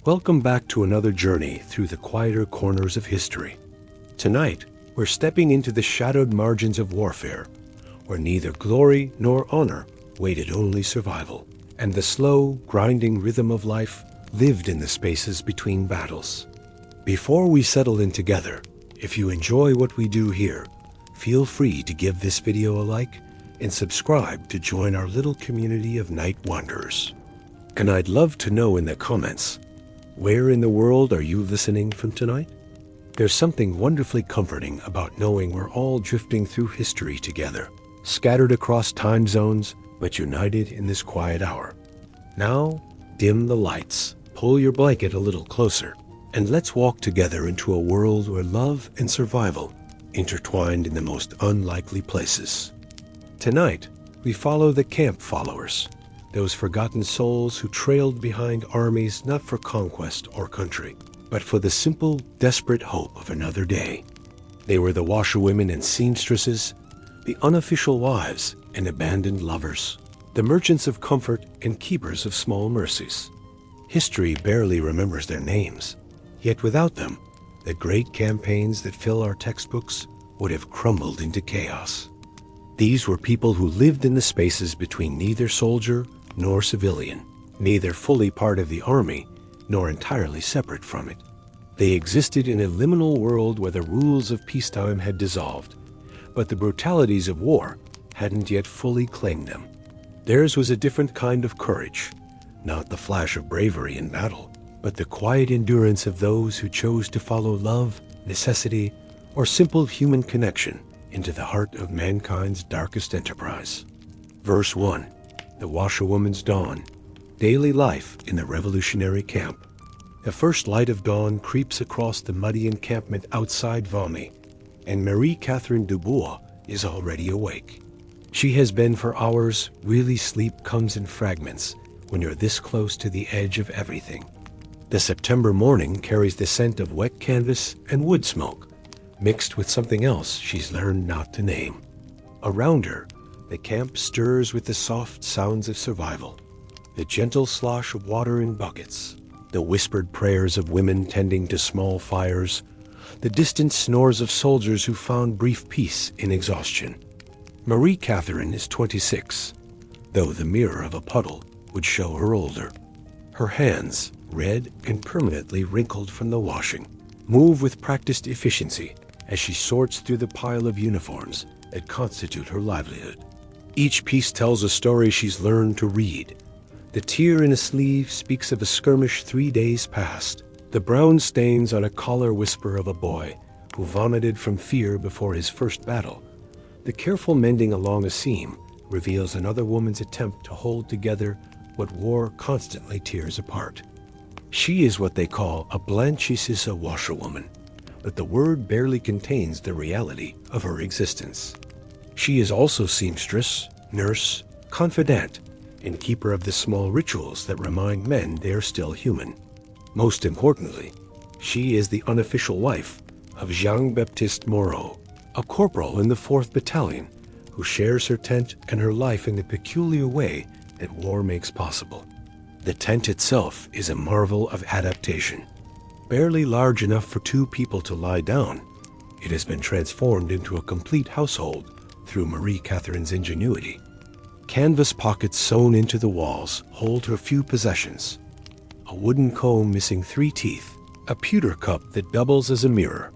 Welcome back to another journey through the quieter corners of history. Tonight, we're stepping into the shadowed margins of warfare, where neither glory nor honor waited only survival, and the slow, grinding rhythm of life lived in the spaces between battles. Before we settle in together, if you enjoy what we do here, feel free to give this video a like and subscribe to join our little community of night wanderers. And I'd love to know in the comments, where in the world are you listening from tonight? There's something wonderfully comforting about knowing we're all drifting through history together, scattered across time zones, but united in this quiet hour. Now, dim the lights, pull your blanket a little closer, and let's walk together into a world where love and survival intertwined in the most unlikely places. Tonight, we follow the camp followers, those forgotten souls who trailed behind armies not for conquest or country, but for the simple, desperate hope of another day. They were the washerwomen and seamstresses, the unofficial wives and abandoned lovers, the merchants of comfort and keepers of small mercies. History barely remembers their names, yet without them, the great campaigns that fill our textbooks would have crumbled into chaos. These were people who lived in the spaces between neither soldier nor civilian, neither fully part of the army nor entirely separate from it. They existed in a liminal world where the rules of peacetime had dissolved, but the brutalities of war hadn't yet fully claimed them. Theirs was a different kind of courage, not the flash of bravery in battle, but the quiet endurance of those who chose to follow love, necessity, or simple human connection into the heart of mankind's darkest enterprise. Verse 1. The Washerwoman's Dawn. Daily life in the revolutionary camp. The first light of dawn creeps across the muddy encampment outside Valmy, and Marie Catherine Dubois is already awake. She has been for hours. Really, sleep comes in fragments when you're this close to the edge of everything. The September morning carries the scent of wet canvas and wood smoke, mixed with something else she's learned not to name. Around her, the camp stirs with the soft sounds of survival, the gentle slosh of water in buckets, the whispered prayers of women tending to small fires, the distant snores of soldiers who found brief peace in exhaustion. Marie Catherine is 26, though the mirror of a puddle would show her older. Her hands, red and permanently wrinkled from the washing, move with practiced efficiency as she sorts through the pile of uniforms that constitute her livelihood. Each piece tells a story she's learned to read. The tear in a sleeve speaks of a skirmish 3 days past. The brown stains on a collar whisper of a boy who vomited from fear before his first battle. The careful mending along a seam reveals another woman's attempt to hold together what war constantly tears apart. She is what they call a blanchissima washerwoman, but the word barely contains the reality of her existence. She is also seamstress, nurse, confidante, and keeper of the small rituals that remind men they are still human. Most importantly, she is the unofficial wife of Jean-Baptiste Moreau, a corporal in the 4th Battalion, who shares her tent and her life in the peculiar way that war makes possible. The tent itself is a marvel of adaptation. Barely large enough for 2 people to lie down, it has been transformed into a complete household through Marie Catherine's ingenuity. Canvas pockets sewn into the walls hold her few possessions: a wooden comb missing 3 teeth, a pewter cup that doubles as a mirror,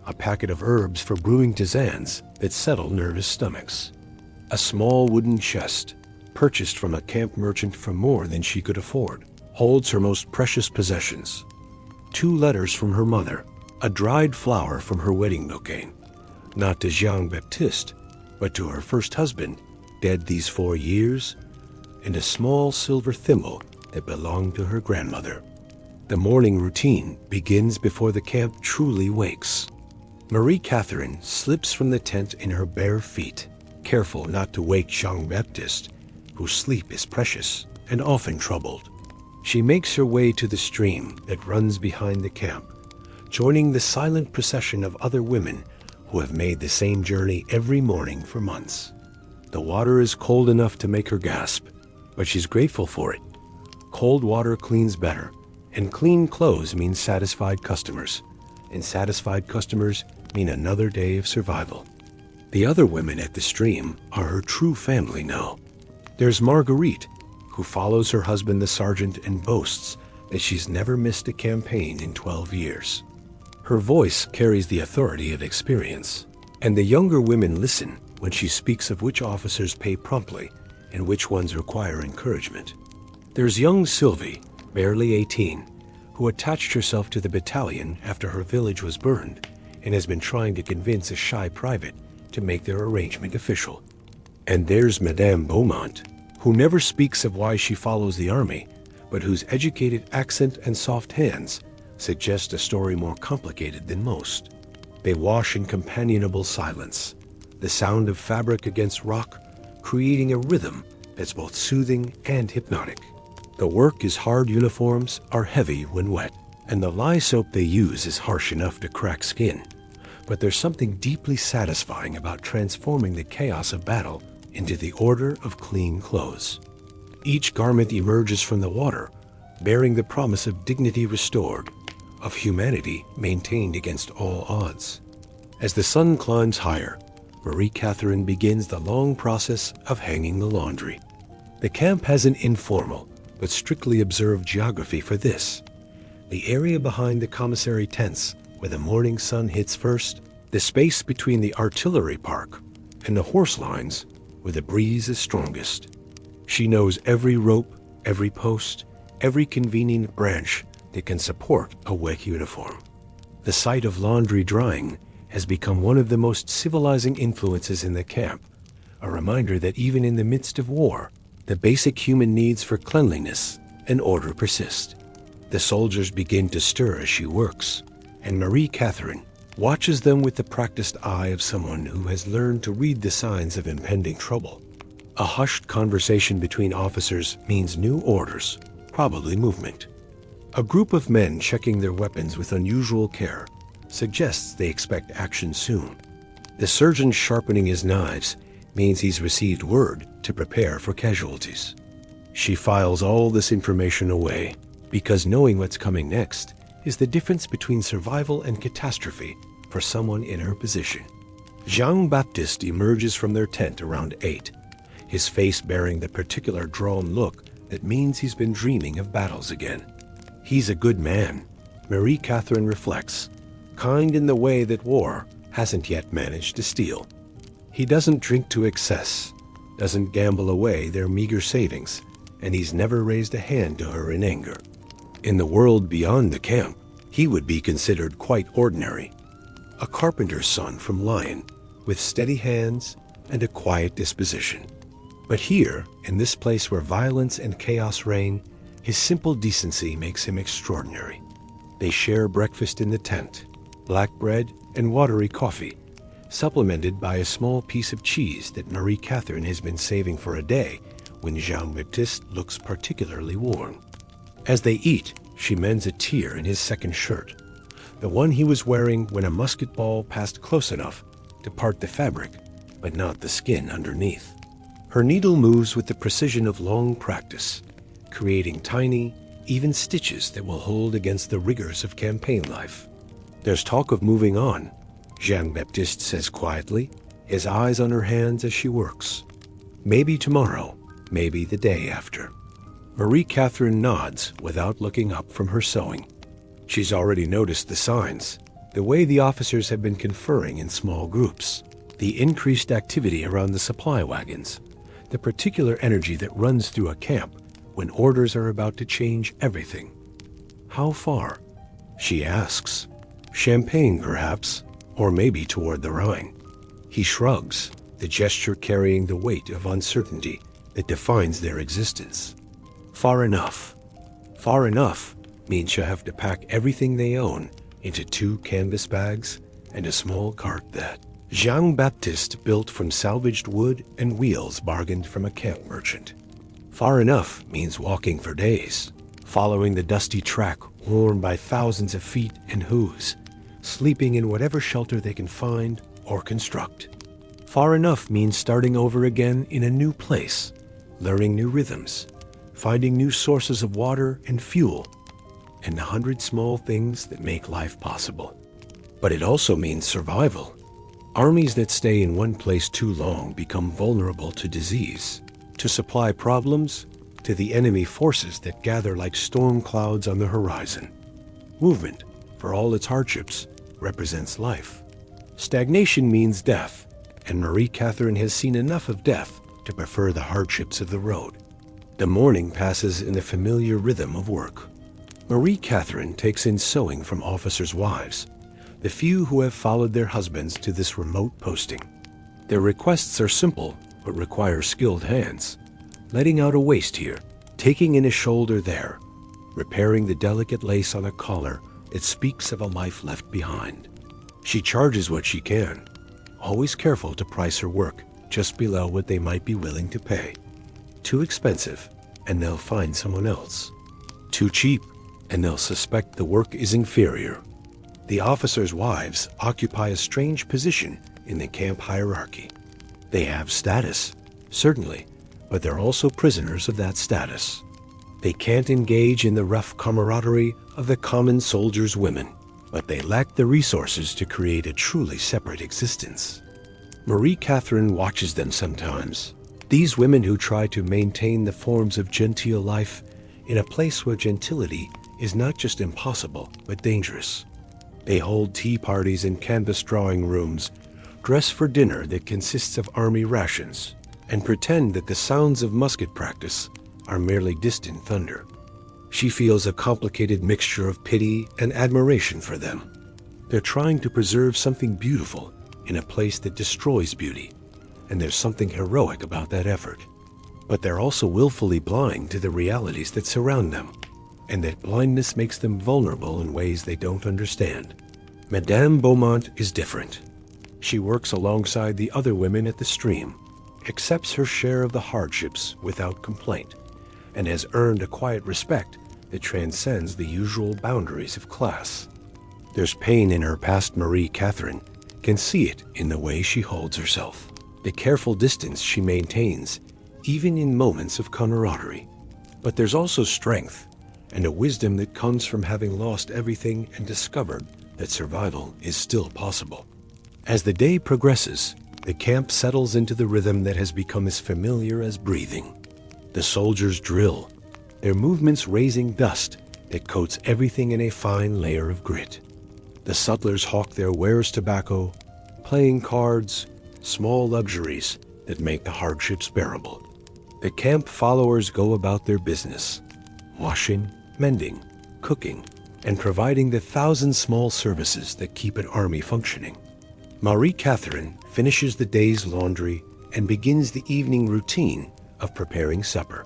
a packet of herbs for brewing tisanes that settle nervous stomachs, a small wooden chest, purchased from a camp merchant for more than she could afford, holds her most precious possessions: 2 letters from her mother, a dried flower from her wedding bouquet, not to Jean-Baptiste, but to her first husband, dead these 4 years, and a small silver thimble that belonged to her grandmother. The morning routine begins before the camp truly wakes. Marie Catherine slips from the tent in her bare feet, careful not to wake Jean-Baptiste, whose sleep is precious and often troubled. She makes her way to the stream that runs behind the camp, joining the silent procession of other women who have made the same journey every morning for months. The water is cold enough to make her gasp, but she's grateful for it. Cold water cleans better, And clean clothes mean satisfied customers, and satisfied customers mean another day of survival. The other women at the stream are her true family now. There's Marguerite, who follows her husband the sergeant and boasts that she's never missed a campaign in 12 years. Her voice carries the authority of experience, and the younger women listen when she speaks of which officers pay promptly and which ones require encouragement. There's young Sylvie, barely 18, who attached herself to the battalion after her village was burned and has been trying to convince a shy private to make their arrangement official. And there's Madame Beaumont, who never speaks of why she follows the army, but whose educated accent and soft hands suggest a story more complicated than most. They wash in companionable silence, the sound of fabric against rock, creating a rhythm that's both soothing and hypnotic. The work is hard. Uniforms are heavy when wet, and the lye soap they use is harsh enough to crack skin. But there's something deeply satisfying about transforming the chaos of battle into the order of clean clothes. Each garment emerges from the water, bearing the promise of dignity restored, of humanity maintained against all odds. As the sun climbs higher, Marie Catherine begins the long process of hanging the laundry. The camp has an informal but strictly observed geography for this. The area behind the commissary tents, where the morning sun hits first, the space between the artillery park and the horse lines, where the breeze is strongest. She knows every rope, every post, every convenient branch that can support a wet uniform. The sight of laundry drying has become one of the most civilizing influences in the camp, a reminder that even in the midst of war, the basic human needs for cleanliness and order persist. The soldiers begin to stir as she works, and Marie Catherine watches them with the practiced eye of someone who has learned to read the signs of impending trouble. A hushed conversation between officers means new orders, probably movement. A group of men checking their weapons with unusual care suggests they expect action soon. The surgeon sharpening his knives means he's received word to prepare for casualties. She files all this information away because knowing what's coming next is the difference between survival and catastrophe for someone in her position. Jean-Baptiste emerges from their tent around 8, his face bearing the particular drawn look that means he's been dreaming of battles again. He's a good man, Marie Catherine reflects, kind in the way that war hasn't yet managed to steal. He doesn't drink to excess, doesn't gamble away their meager savings, and he's never raised a hand to her in anger. In the world beyond the camp, he would be considered quite ordinary. A carpenter's son from Lyon, with steady hands and a quiet disposition. But here, in this place where violence and chaos reign, his simple decency makes him extraordinary. They share breakfast in the tent, black bread and watery coffee, supplemented by a small piece of cheese that Marie Catherine has been saving for a day when Jean-Baptiste looks particularly worn. As they eat, she mends a tear in his second shirt, the one he was wearing when a musket ball passed close enough to part the fabric, but not the skin underneath. Her needle moves with the precision of long practice, creating tiny, even stitches that will hold against the rigors of campaign life. There's talk of moving on, Jean-Baptiste says quietly, his eyes on her hands as she works. Maybe tomorrow, maybe the day after. Marie Catherine nods without looking up from her sewing. She's already noticed the signs, the way the officers have been conferring in small groups, the increased activity around the supply wagons, the particular energy that runs through a camp when orders are about to change everything. How far? She asks. Champagne, perhaps, or maybe toward the Rhine. He shrugs, the gesture carrying the weight of uncertainty that defines their existence. Far enough. Far enough means you have to pack everything they own into 2 canvas bags and a small cart that Jean-Baptiste built from salvaged wood and wheels bargained from a camp merchant. Far enough means walking for days, following the dusty track worn by thousands of feet and hooves, sleeping in whatever shelter they can find or construct. Far enough means starting over again in a new place, learning new rhythms, finding new sources of water and fuel. and 100 small things that make life possible. But it also means survival. Armies that stay in one place too long become vulnerable to disease, to supply problems, to the enemy forces that gather like storm clouds on the horizon. Movement, for all its hardships, represents life. Stagnation means death, and Marie Catherine has seen enough of death to prefer the hardships of the road. The morning passes in the familiar rhythm of work. Marie Catherine takes in sewing from officers' wives, the few who have followed their husbands to this remote posting. Their requests are simple, but require skilled hands. Letting out a waist here, taking in a shoulder there, repairing the delicate lace on a collar that speaks of a life left behind. She charges what she can, always careful to price her work just below what they might be willing to pay. Too expensive, and they'll find someone else. Too cheap, and they'll suspect the work is inferior. The officers' wives occupy a strange position in the camp hierarchy. They have status, certainly, but they're also prisoners of that status. They can't engage in the rough camaraderie of the common soldiers' women, but they lack the resources to create a truly separate existence. Marie Catherine watches them sometimes. These women who try to maintain the forms of genteel life in a place where gentility is not just impossible, but dangerous. They hold tea parties in canvas drawing rooms, dress for dinner that consists of army rations, and pretend that the sounds of musket practice are merely distant thunder. She feels a complicated mixture of pity and admiration for them. They're trying to preserve something beautiful in a place that destroys beauty, and there's something heroic about that effort. But they're also willfully blind to the realities that surround them, and that blindness makes them vulnerable in ways they don't understand. Madame Beaumont is different. She works alongside the other women at the stream, accepts her share of the hardships without complaint, and has earned a quiet respect that transcends the usual boundaries of class. There's pain in her past. Marie Catherine can see it in the way she holds herself, the careful distance she maintains, even in moments of camaraderie. But there's also strength and a wisdom that comes from having lost everything and discovered that survival is still possible. As the day progresses, the camp settles into the rhythm that has become as familiar as breathing. The soldiers drill, their movements raising dust that coats everything in a fine layer of grit. The sutlers hawk their wares tobacco, playing cards, small luxuries that make the hardships bearable. The camp followers go about their business, washing, mending, cooking, and providing the 1,000 small services that keep an army functioning. Marie Catherine finishes the day's laundry and begins the evening routine of preparing supper.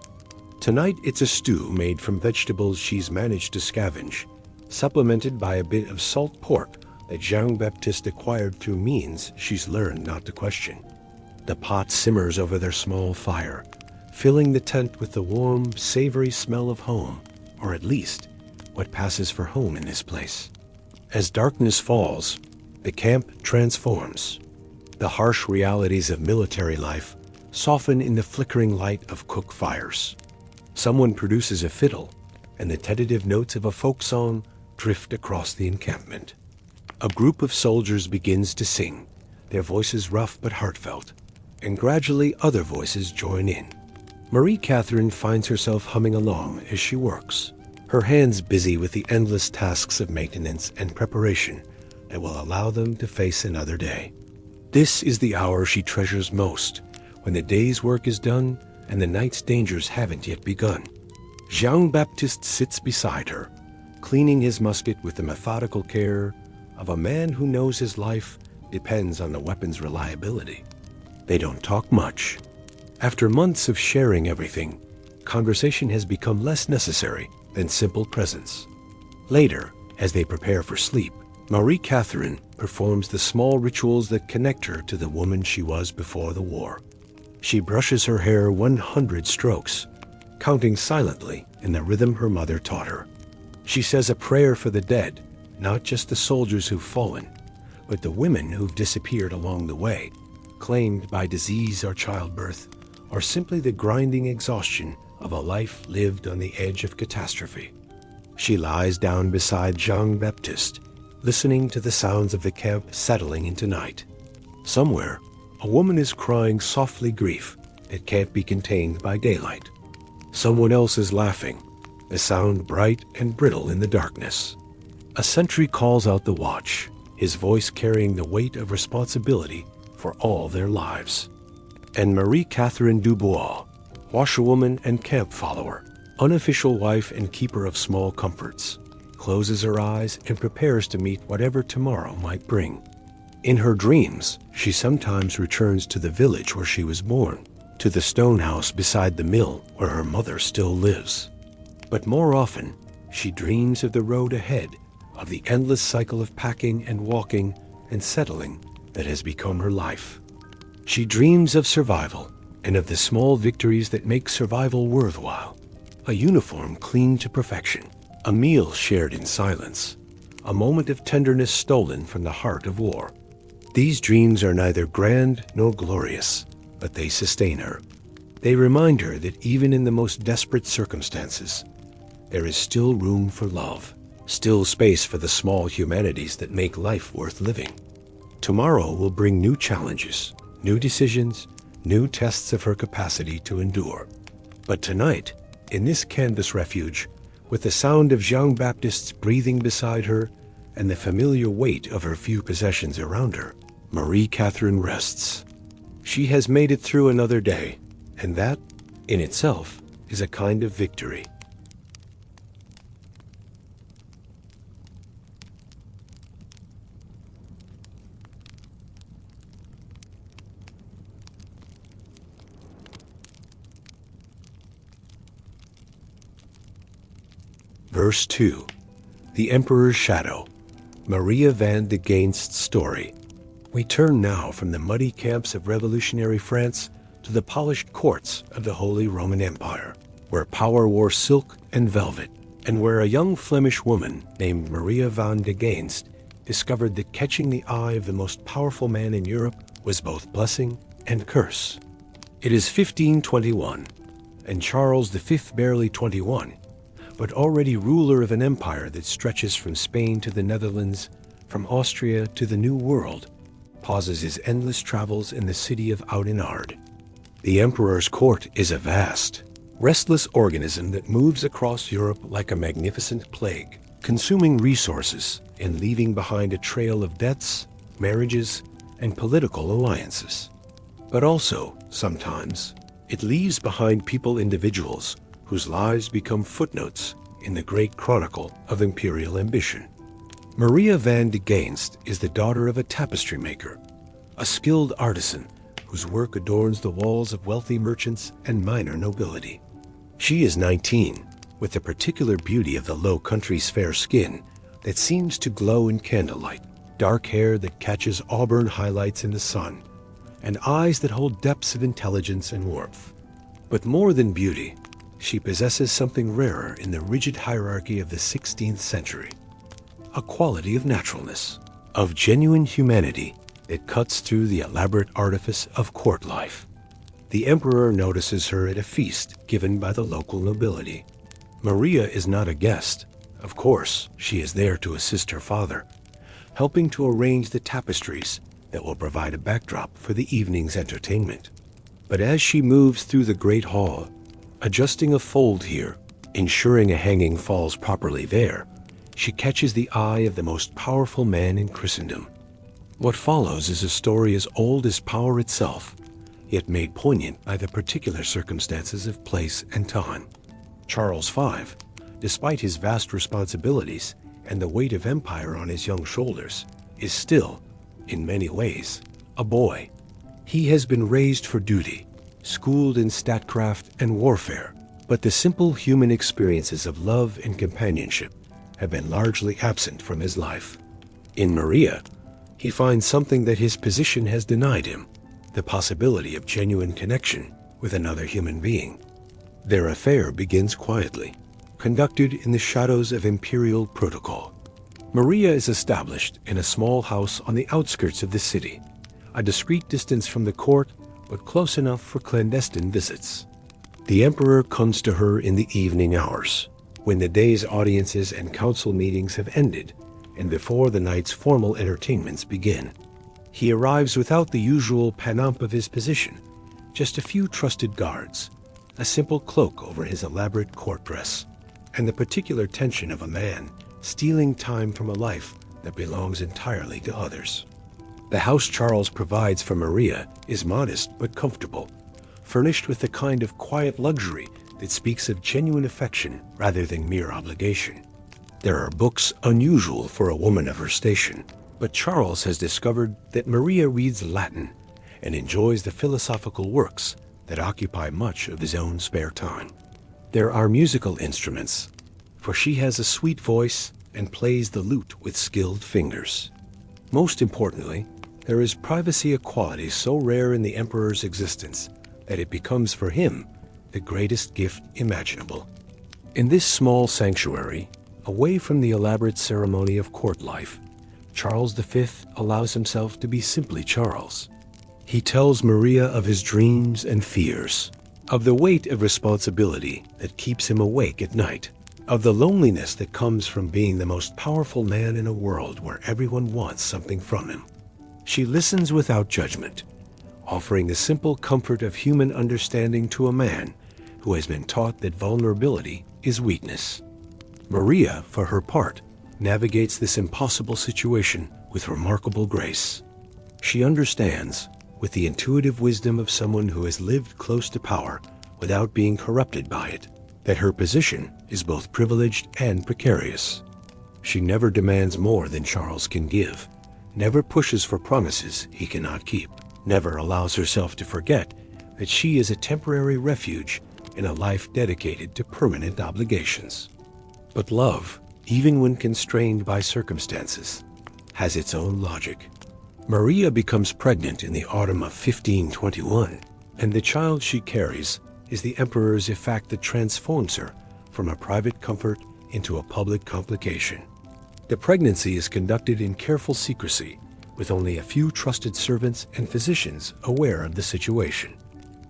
Tonight it's a stew made from vegetables she's managed to scavenge, supplemented by a bit of salt pork that Jean-Baptiste acquired through means she's learned not to question. The pot simmers over their small fire, filling the tent with the warm, savory smell of home, or at least what passes for home in this place. As darkness falls, the camp transforms. The harsh realities of military life soften in the flickering light of cook fires. Someone produces a fiddle, and the tentative notes of a folk song drift across the encampment. A group of soldiers begins to sing, their voices rough but heartfelt, and gradually other voices join in. Marie Catherine finds herself humming along as she works, her hands busy with the endless tasks of maintenance and preparation that will allow them to face another day. This is the hour she treasures most, when the day's work is done and the night's dangers haven't yet begun. Jean-Baptiste sits beside her, cleaning his musket with the methodical care of a man who knows his life depends on the weapon's reliability. They don't talk much. After months of sharing everything, conversation has become less necessary than simple presence. Later, as they prepare for sleep, Marie Catherine performs the small rituals that connect her to the woman she was before the war. She brushes her hair 100 strokes, counting silently in the rhythm her mother taught her. She says a prayer for the dead, not just the soldiers who've fallen, but the women who've disappeared along the way, claimed by disease or childbirth, or simply the grinding exhaustion of a life lived on the edge of catastrophe. She lies down beside Jean Baptiste, listening to the sounds of the camp settling into night. Somewhere, a woman is crying softly grief that can't be contained by daylight. Someone else is laughing, a sound bright and brittle in the darkness. A sentry calls out the watch, his voice carrying the weight of responsibility for all their lives. And Marie-Catherine Dubois, washerwoman and camp follower, unofficial wife and keeper of small comforts, closes her eyes and prepares to meet whatever tomorrow might bring. In her dreams, she sometimes returns to the village where she was born, to the stone house beside the mill where her mother still lives. But more often, she dreams of the road ahead, of the endless cycle of packing and walking and settling that has become her life. She dreams of survival and of the small victories that make survival worthwhile. A uniform cleaned to perfection, a meal shared in silence, a moment of tenderness stolen from the heart of war. These dreams are neither grand nor glorious, but they sustain her. They remind her that even in the most desperate circumstances, there is still room for love, still space for the small humanities that make life worth living. Tomorrow will bring new challenges, new decisions, new tests of her capacity to endure. But tonight, in this canvas refuge, with the sound of Jean Baptiste's breathing beside her and the familiar weight of her few possessions around her, Marie-Catherine rests. She has made it through another day, and that, in itself, is a kind of victory. Verse 2. The Emperor's Shadow. Maria van de Ginst's story. We turn now from the muddy camps of revolutionary France to the polished courts of the Holy Roman Empire, where power wore silk and velvet, and where a young Flemish woman named Maria van de Ginst discovered that catching the eye of the most powerful man in Europe was both blessing and curse. It is 1521, and Charles V, barely 21, but already ruler of an empire that stretches from Spain to the Netherlands, from Austria to the New World, pauses his endless travels in the city of Oudenarde. The emperor's court is a vast, restless organism that moves across Europe like a magnificent plague, consuming resources and leaving behind a trail of debts, marriages, and political alliances. But also, sometimes, it leaves behind individuals whose lives become footnotes in the great chronicle of imperial ambition. Maria van de Ginst is the daughter of a tapestry maker, a skilled artisan whose work adorns the walls of wealthy merchants and minor nobility. She is 19, with the particular beauty of the Low Country's fair skin that seems to glow in candlelight, dark hair that catches auburn highlights in the sun, and eyes that hold depths of intelligence and warmth. But more than beauty, she possesses something rarer in the rigid hierarchy of the 16th century, a quality of naturalness, of genuine humanity that cuts through the elaborate artifice of court life. The emperor notices her at a feast given by the local nobility. Maria is not a guest. Of course, she is there to assist her father, helping to arrange the tapestries that will provide a backdrop for the evening's entertainment. But as she moves through the great hall, adjusting a fold here, ensuring a hanging falls properly there, she catches the eye of the most powerful man in Christendom. What follows is a story as old as power itself, yet made poignant by the particular circumstances of place and time. Charles V, despite his vast responsibilities and the weight of empire on his young shoulders, is still, in many ways, a boy. He has been raised for duty, schooled in statecraft and warfare, but the simple human experiences of love and companionship have been largely absent from his life. In Maria, he finds something that his position has denied him, the possibility of genuine connection with another human being. Their affair begins quietly, conducted in the shadows of imperial protocol. Maria is established in a small house on the outskirts of the city, a discreet distance from the court, but close enough for clandestine visits. The emperor comes to her in the evening hours, When the day's audiences and council meetings have ended, and before the night's formal entertainments begin, he arrives without the usual pomp of his position, just a few trusted guards, a simple cloak over his elaborate court dress, and the particular tension of a man stealing time from a life that belongs entirely to others. The house Charles provides for Maria is modest but comfortable, furnished with the kind of quiet luxury that speaks of genuine affection rather than mere obligation. There are books unusual for a woman of her station, but Charles has discovered that Maria reads Latin and enjoys the philosophical works that occupy much of his own spare time. There are musical instruments, for she has a sweet voice and plays the lute with skilled fingers. Most importantly, there is privacy, a quality so rare in the emperor's existence that it becomes for him the greatest gift imaginable. In this small sanctuary, away from the elaborate ceremony of court life, Charles V allows himself to be simply Charles. He tells Maria of his dreams and fears, of the weight of responsibility that keeps him awake at night, of the loneliness that comes from being the most powerful man in a world where everyone wants something from him. She listens without judgment, offering the simple comfort of human understanding to a man who has been taught that vulnerability is weakness. Maria, for her part, navigates this impossible situation with remarkable grace. She understands, with the intuitive wisdom of someone who has lived close to power without being corrupted by it, that her position is both privileged and precarious. She never demands more than Charles can give, never pushes for promises he cannot keep, never allows herself to forget that she is a temporary refuge in a life dedicated to permanent obligations. But love, even when constrained by circumstances, has its own logic. Maria becomes pregnant in the autumn of 1521, and the child she carries is the emperor's effect that transforms her from a private comfort into a public complication. The pregnancy is conducted in careful secrecy, with only a few trusted servants and physicians aware of the situation.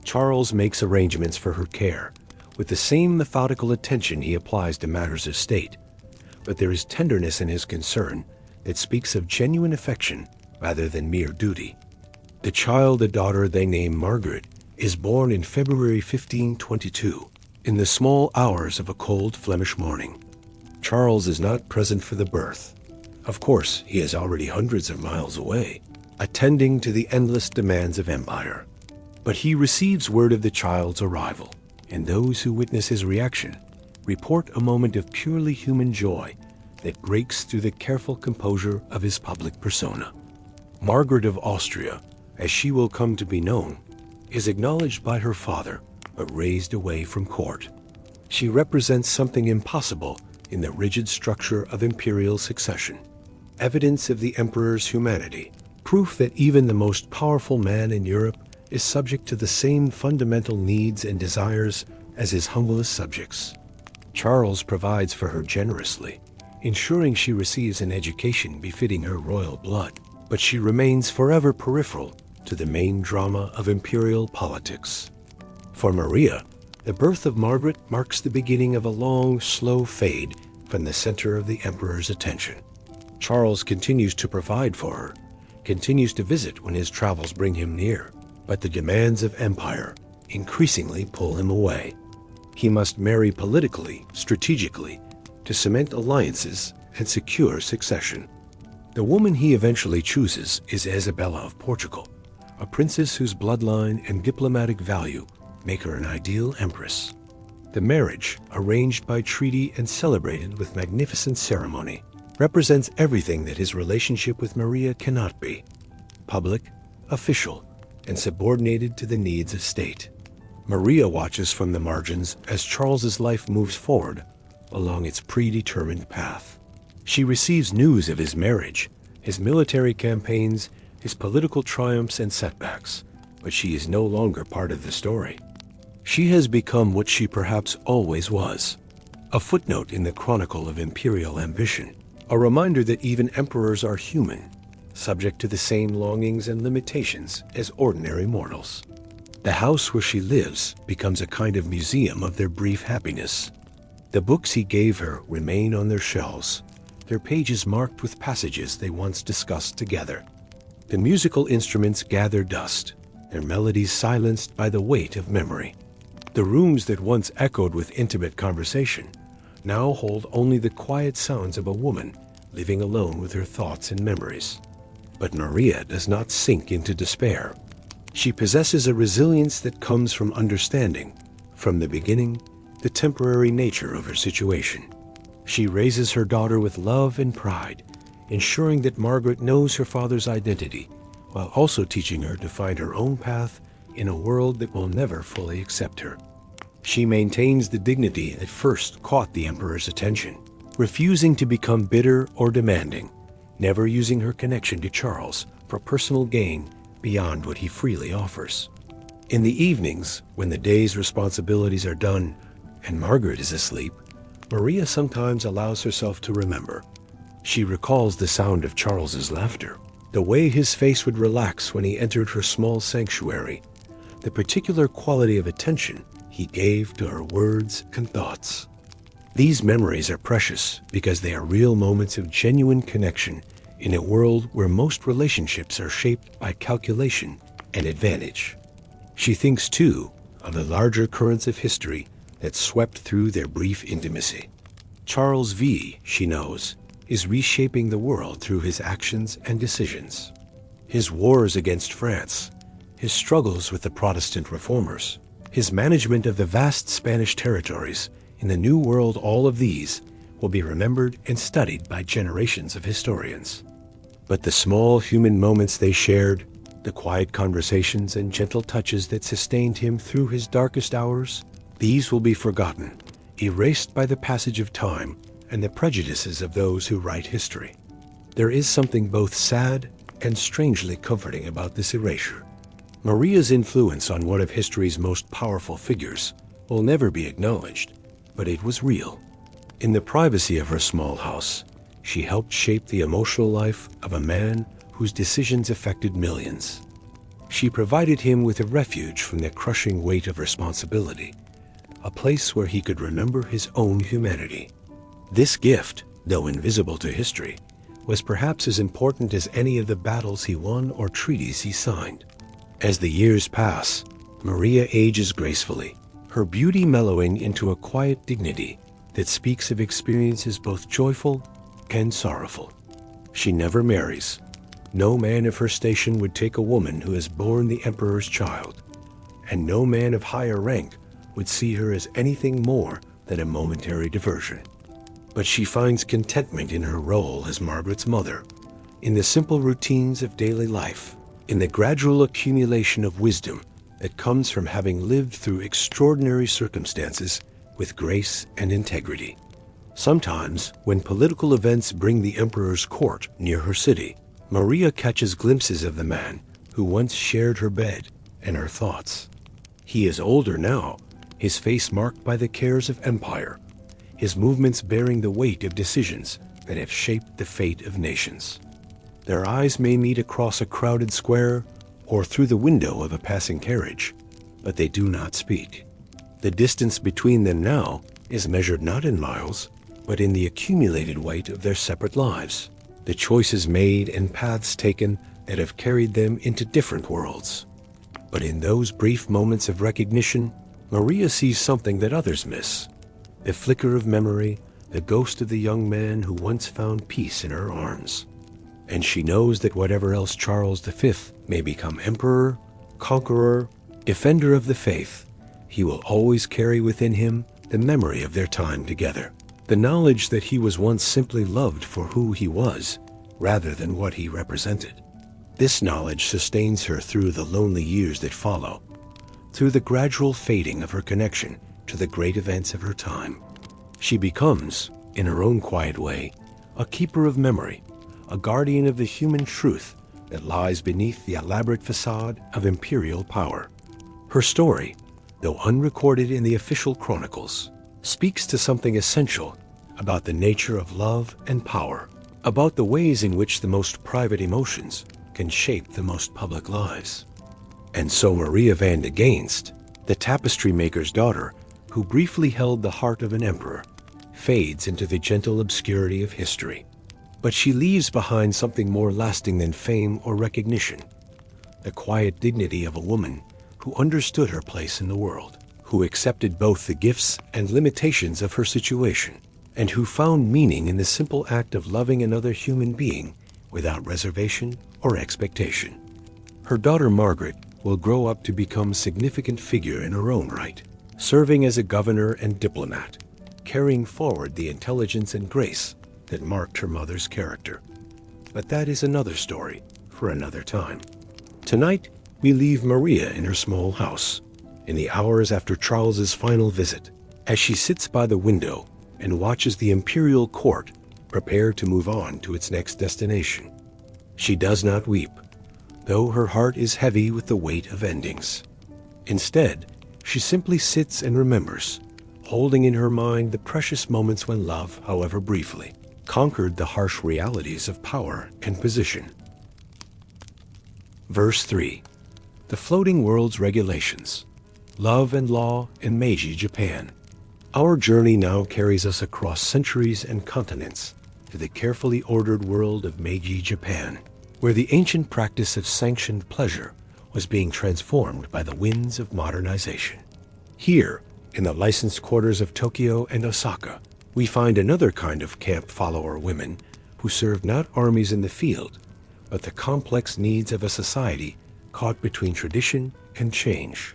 Charles makes arrangements for her care, with the same methodical attention he applies to matters of state, but there is tenderness in his concern that speaks of genuine affection rather than mere duty. The child, a daughter they name Margaret, is born in February 1522, in the small hours of a cold Flemish morning. Charles is not present for the birth. Of course, he is already hundreds of miles away, attending to the endless demands of empire. But he receives word of the child's arrival, and those who witness his reaction report a moment of purely human joy that breaks through the careful composure of his public persona. Margaret of Austria, as she will come to be known, is acknowledged by her father, but raised away from court. She represents something impossible in the rigid structure of imperial succession, evidence of the emperor's humanity, proof that even the most powerful man in Europe is subject to the same fundamental needs and desires as his humblest subjects. Charles provides for her generously, ensuring she receives an education befitting her royal blood, but she remains forever peripheral to the main drama of imperial politics. For Maria, the birth of Margaret marks the beginning of a long, slow fade from the center of the emperor's attention. Charles continues to provide for her, continues to visit when his travels bring him near, but the demands of empire increasingly pull him away. He must marry politically, strategically, to cement alliances and secure succession. The woman he eventually chooses is Isabella of Portugal, a princess whose bloodline and diplomatic value make her an ideal empress. The marriage, arranged by treaty and celebrated with magnificent ceremony, represents everything that his relationship with Maria cannot be: public, official, and subordinated to the needs of state. Maria watches from the margins as Charles's life moves forward along its predetermined path. She receives news of his marriage, his military campaigns, his political triumphs and setbacks, but she is no longer part of the story. She has become what she perhaps always was, a footnote in the chronicle of imperial ambition, a reminder that even emperors are human, subject to the same longings and limitations as ordinary mortals. The house where she lives becomes a kind of museum of their brief happiness. The The books he gave her remain on their shelves, their pages marked with passages they once discussed together. The musical instruments gather dust, their melodies silenced by the weight of memory. The rooms that once echoed with intimate conversation now hold only the quiet sounds of a woman living alone with her thoughts and memories. But Maria does not sink into despair. She possesses a resilience that comes from understanding, from the beginning, the temporary nature of her situation. She raises her daughter with love and pride, ensuring that Margaret knows her father's identity, while also teaching her to find her own path in a world that will never fully accept her. She maintains the dignity that first caught the emperor's attention, refusing to become bitter or demanding, never using her connection to Charles for personal gain beyond what he freely offers. In the evenings, when the day's responsibilities are done and Margaret is asleep, Maria sometimes allows herself to remember. She recalls the sound of Charles's laughter, the way his face would relax when he entered her small sanctuary, the particular quality of attention he gave to her words and thoughts. These memories are precious because they are real moments of genuine connection in a world where most relationships are shaped by calculation and advantage. She thinks, too, of the larger currents of history that swept through their brief intimacy. Charles V, she knows, is reshaping the world through his actions and decisions. His wars against France, his struggles with the Protestant reformers, his management of the vast Spanish territories in the New World, all of these will be remembered and studied by generations of historians. But the small human moments they shared, the quiet conversations and gentle touches that sustained him through his darkest hours, these will be forgotten, erased by the passage of time and the prejudices of those who write history. There is something both sad and strangely comforting about this erasure. Maria's influence on one of history's most powerful figures will never be acknowledged, but it was real. In the privacy of her small house, she helped shape the emotional life of a man whose decisions affected millions. She provided him with a refuge from the crushing weight of responsibility, a place where he could remember his own humanity. This gift, though invisible to history, was perhaps as important as any of the battles he won or treaties he signed. As the years pass, Maria ages gracefully, her beauty mellowing into a quiet dignity that speaks of experiences both joyful and sorrowful. She never marries. No man of her station would take a woman who has borne the emperor's child, and no man of higher rank would see her as anything more than a momentary diversion. But she finds contentment in her role as Margaret's mother, in the simple routines of daily life, in the gradual accumulation of wisdom that comes from having lived through extraordinary circumstances with grace and integrity. Sometimes, when political events bring the emperor's court near her city, Maria catches glimpses of the man who once shared her bed and her thoughts. He is older now, his face marked by the cares of empire, his movements bearing the weight of decisions that have shaped the fate of nations. Their eyes may meet across a crowded square or through the window of a passing carriage, but they do not speak. The distance between them now is measured not in miles, but in the accumulated weight of their separate lives, the choices made and paths taken that have carried them into different worlds. But in those brief moments of recognition, Maria sees something that others miss: the flicker of memory, the ghost of the young man who once found peace in her arms. And she knows that whatever else Charles V may become emperor, conqueror, defender of the faith, he will always carry within him the memory of their time together, the knowledge that he was once simply loved for who he was, rather than what he represented. This knowledge sustains her through the lonely years that follow, through the gradual fading of her connection to the great events of her time. She becomes, in her own quiet way, a keeper of memory, a guardian of the human truth that lies beneath the elaborate facade of imperial power. Her story, though unrecorded in the official chronicles, speaks to something essential about the nature of love and power, about the ways in which the most private emotions can shape the most public lives. And so Maria van de Geenst, the tapestry maker's daughter, who briefly held the heart of an emperor, fades into the gentle obscurity of history. But she leaves behind something more lasting than fame or recognition: the quiet dignity of a woman who understood her place in the world, who accepted both the gifts and limitations of her situation, and who found meaning in the simple act of loving another human being without reservation or expectation. Her daughter Margaret will grow up to become a significant figure in her own right, serving as a governor and diplomat, carrying forward the intelligence and grace that marked her mother's character. But that is another story for another time. Tonight, we leave Maria in her small house, in the hours after Charles's final visit, as she sits by the window and watches the imperial court prepare to move on to its next destination. She does not weep, though her heart is heavy with the weight of endings. Instead, she simply sits and remembers, holding in her mind the precious moments when love, however briefly, conquered the harsh realities of power and position. Verse 3. The Floating World's Regulations. Love and Law in Meiji, Japan. Our journey now carries us across centuries and continents to the carefully ordered world of Meiji, Japan, where the ancient practice of sanctioned pleasure was being transformed by the winds of modernization. Here, in the licensed quarters of Tokyo and Osaka, we find another kind of camp follower women who serve not armies in the field, but the complex needs of a society caught between tradition and change.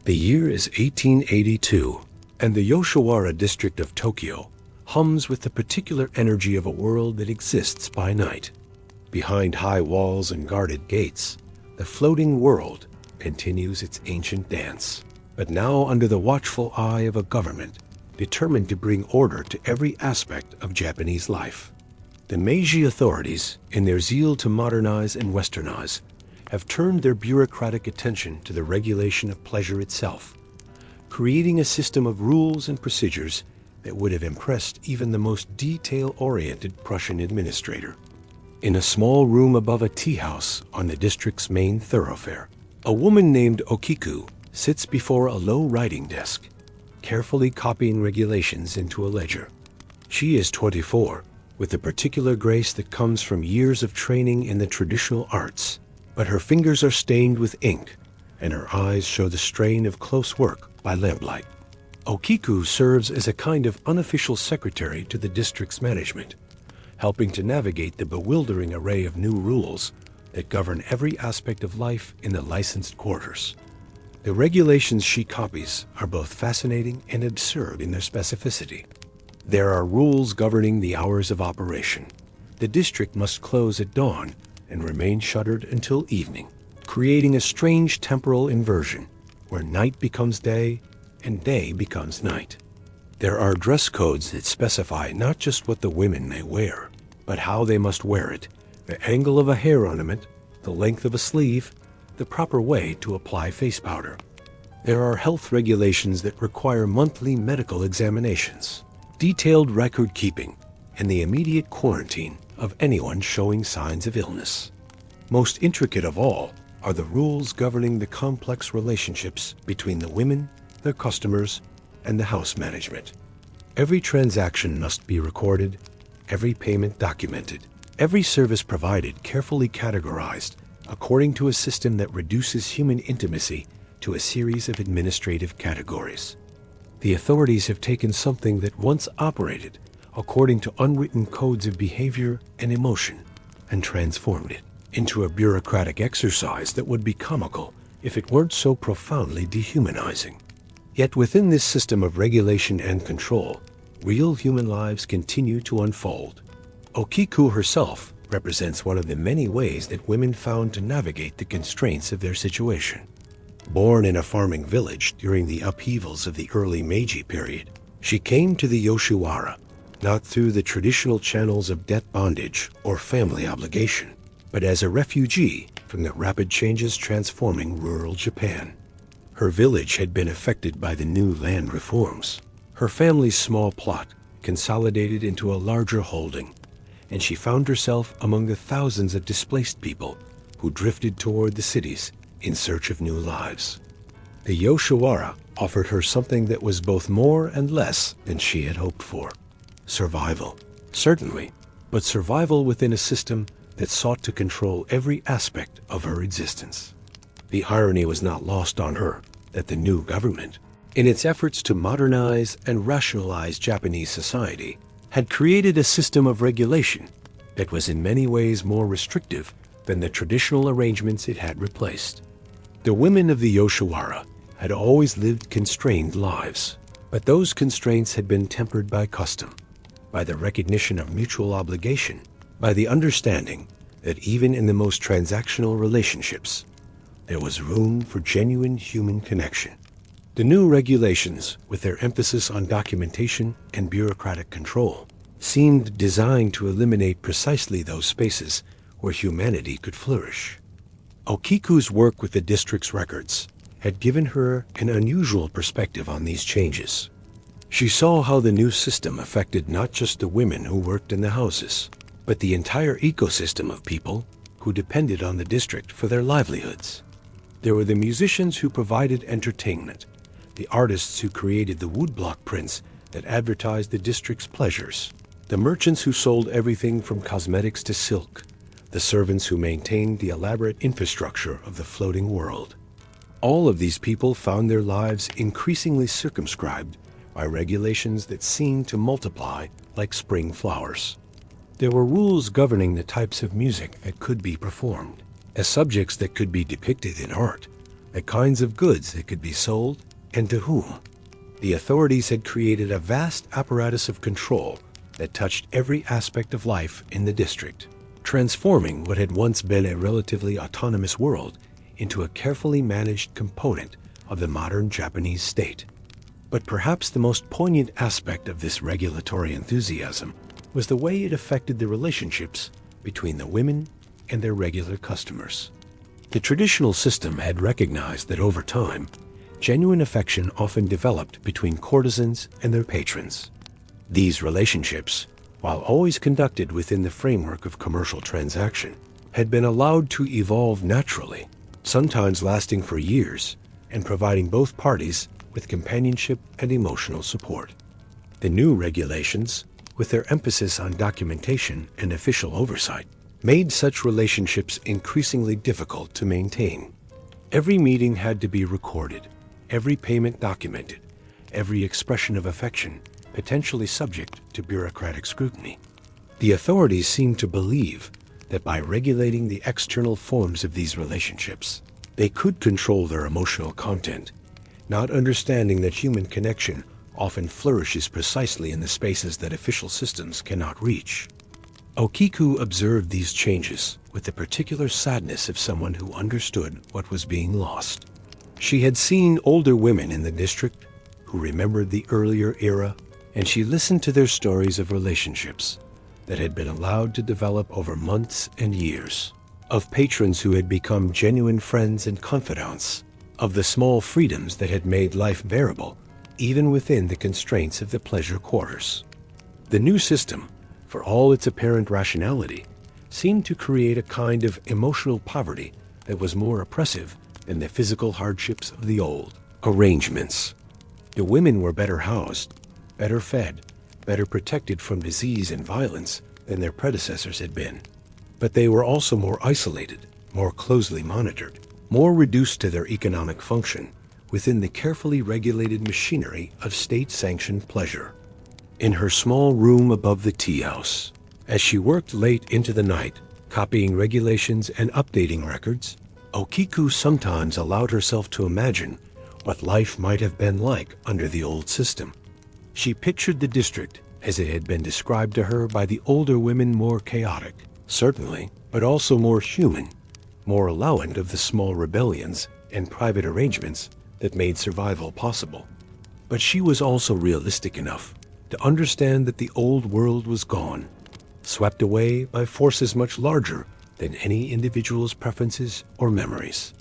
The year is 1882, and the Yoshiwara district of Tokyo hums with the particular energy of a world that exists by night. Behind high walls and guarded gates, the floating world continues its ancient dance, but now under the watchful eye of a government determined to bring order to every aspect of Japanese life. The Meiji authorities, in their zeal to modernize and westernize, have turned their bureaucratic attention to the regulation of pleasure itself, creating a system of rules and procedures that would have impressed even the most detail-oriented Prussian administrator. In a small room above a tea house on the district's main thoroughfare, a woman named Okiku sits before a low writing desk, carefully copying regulations into a ledger. She is 24, with the particular grace that comes from years of training in the traditional arts, but her fingers are stained with ink, and her eyes show the strain of close work by lamplight. Okiku serves as a kind of unofficial secretary to the district's management, helping to navigate the bewildering array of new rules that govern every aspect of life in the licensed quarters. The regulations she copies are both fascinating and absurd in their specificity. There are rules governing the hours of operation. The district must close at dawn and remain shuttered until evening, creating a strange temporal inversion where night becomes day and day becomes night. There are dress codes that specify not just what the women may wear, but how they must wear it, the angle of a hair ornament, the length of a sleeve, the proper way to apply face powder. There are health regulations that require monthly medical examinations, detailed record keeping, and the immediate quarantine of anyone showing signs of illness. Most intricate of all are the rules governing the complex relationships between the women, their customers, and the house management. Every transaction must be recorded, every payment documented, every service provided carefully categorized according to a system that reduces human intimacy to a series of administrative categories. The authorities have taken something that once operated according to unwritten codes of behavior and emotion and transformed it into a bureaucratic exercise that would be comical if it weren't so profoundly dehumanizing. Yet within this system of regulation and control, real human lives continue to unfold. Okiku herself represents one of the many ways that women found to navigate the constraints of their situation. Born in a farming village during the upheavals of the early Meiji period, she came to the Yoshiwara not through the traditional channels of debt bondage or family obligation, but as a refugee from the rapid changes transforming rural Japan. Her village had been affected by the new land reforms. Her family's small plot consolidated into a larger holding, and she found herself among the thousands of displaced people who drifted toward the cities in search of new lives. The Yoshiwara offered her something that was both more and less than she had hoped for. Survival, certainly, but survival within a system that sought to control every aspect of her existence. The irony was not lost on her that the new government, in its efforts to modernize and rationalize Japanese society, had created a system of regulation that was in many ways more restrictive than the traditional arrangements it had replaced. The women of the Yoshiwara had always lived constrained lives, but those constraints had been tempered by custom, by the recognition of mutual obligation, by the understanding that even in the most transactional relationships, there was room for genuine human connection. The new regulations, with their emphasis on documentation and bureaucratic control, seemed designed to eliminate precisely those spaces where humanity could flourish. Okiku's work with the district's records had given her an unusual perspective on these changes. She saw how the new system affected not just the women who worked in the houses, but the entire ecosystem of people who depended on the district for their livelihoods. There were the musicians who provided entertainment, the artists who created the woodblock prints that advertised the district's pleasures, the merchants who sold everything from cosmetics to silk, the servants who maintained the elaborate infrastructure of the floating world. All of these people found their lives increasingly circumscribed by regulations that seemed to multiply like spring flowers. There were rules governing the types of music that could be performed, as subjects that could be depicted in art, the kinds of goods that could be sold, and to whom. The authorities had created a vast apparatus of control that touched every aspect of life in the district, transforming what had once been a relatively autonomous world into a carefully managed component of the modern Japanese state. But perhaps the most poignant aspect of this regulatory enthusiasm was the way it affected the relationships between the women and their regular customers. The traditional system had recognized that over time, genuine affection often developed between courtesans and their patrons. These relationships, while always conducted within the framework of commercial transaction, had been allowed to evolve naturally, sometimes lasting for years and providing both parties with companionship and emotional support. The new regulations, with their emphasis on documentation and official oversight, made such relationships increasingly difficult to maintain. Every meeting had to be recorded, every payment documented, every expression of affection potentially subject to bureaucratic scrutiny. The authorities seemed to believe that by regulating the external forms of these relationships, they could control their emotional content, not understanding that human connection often flourishes precisely in the spaces that official systems cannot reach. Okiku observed these changes with the particular sadness of someone who understood what was being lost. She had seen older women in the district who remembered the earlier era, and she listened to their stories of relationships that had been allowed to develop over months and years, of patrons who had become genuine friends and confidants, of the small freedoms that had made life bearable even within the constraints of the pleasure quarters. The new system, for all its apparent rationality, seemed to create a kind of emotional poverty that was more oppressive than the physical hardships of the old arrangements. The women were better housed, better fed, better protected from disease and violence than their predecessors had been. But they were also more isolated, more closely monitored, more reduced to their economic function within the carefully regulated machinery of state-sanctioned pleasure. In her small room above the tea house, as she worked late into the night, copying regulations and updating records, Okiku sometimes allowed herself to imagine what life might have been like under the old system. She pictured the district as it had been described to her by the older women, more chaotic, certainly, but also more human, more allowant of the small rebellions and private arrangements that made survival possible. But she was also realistic enough to understand that the old world was gone, swept away by forces much larger than any individual's preferences or memories.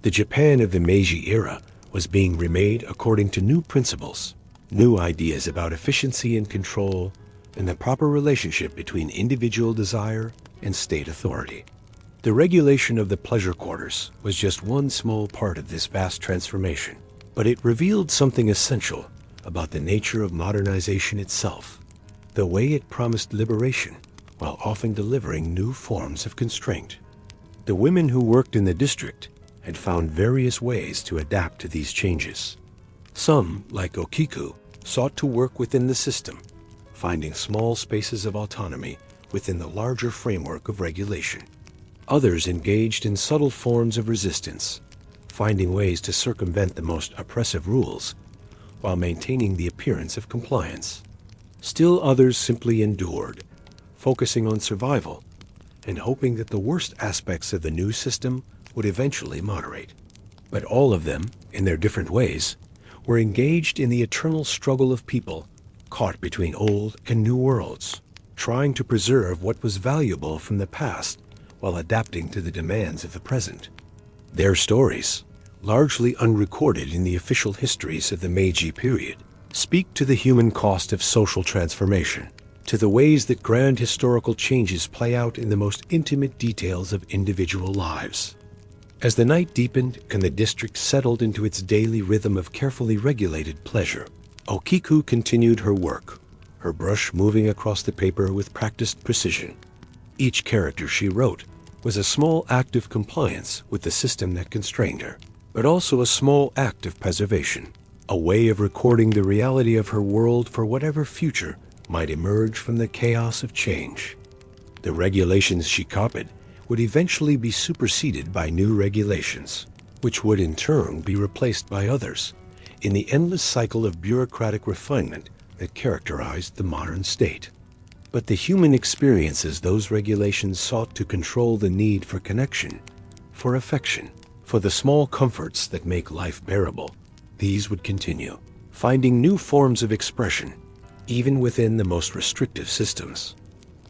The Japan of the Meiji era was being remade according to new principles, new ideas about efficiency and control, and the proper relationship between individual desire and state authority. The regulation of the pleasure quarters was just one small part of this vast transformation, but it revealed something essential about the nature of modernization itself. the way it promised liberation while often delivering new forms of constraint. The women who worked in the district had found various ways to adapt to these changes. Some, like Okiku, sought to work within the system, finding small spaces of autonomy within the larger framework of regulation. Others engaged in subtle forms of resistance, finding ways to circumvent the most oppressive rules while maintaining the appearance of compliance. Still others simply endured, focusing on survival and hoping that the worst aspects of the new system would eventually moderate. But all of them, in their different ways, were engaged in the eternal struggle of people caught between old and new worlds, trying to preserve what was valuable from the past while adapting to the demands of the present. Their stories, largely unrecorded in the official histories of the Meiji period, speak to the human cost of social transformation, to the ways that grand historical changes play out in the most intimate details of individual lives. As the night deepened and the district settled into its daily rhythm of carefully regulated pleasure, Okiku continued her work, her brush moving across the paper with practiced precision. Each character she wrote was a small act of compliance with the system that constrained her, but also a small act of preservation, a way of recording the reality of her world for whatever future might emerge from the chaos of change. The regulations she copied would eventually be superseded by new regulations, which would in turn be replaced by others, in the endless cycle of bureaucratic refinement that characterized the modern state. But the human experiences those regulations sought to control the need for connection, for affection, for the small comforts that make life bearable, these would continue, finding new forms of expression, even within the most restrictive systems.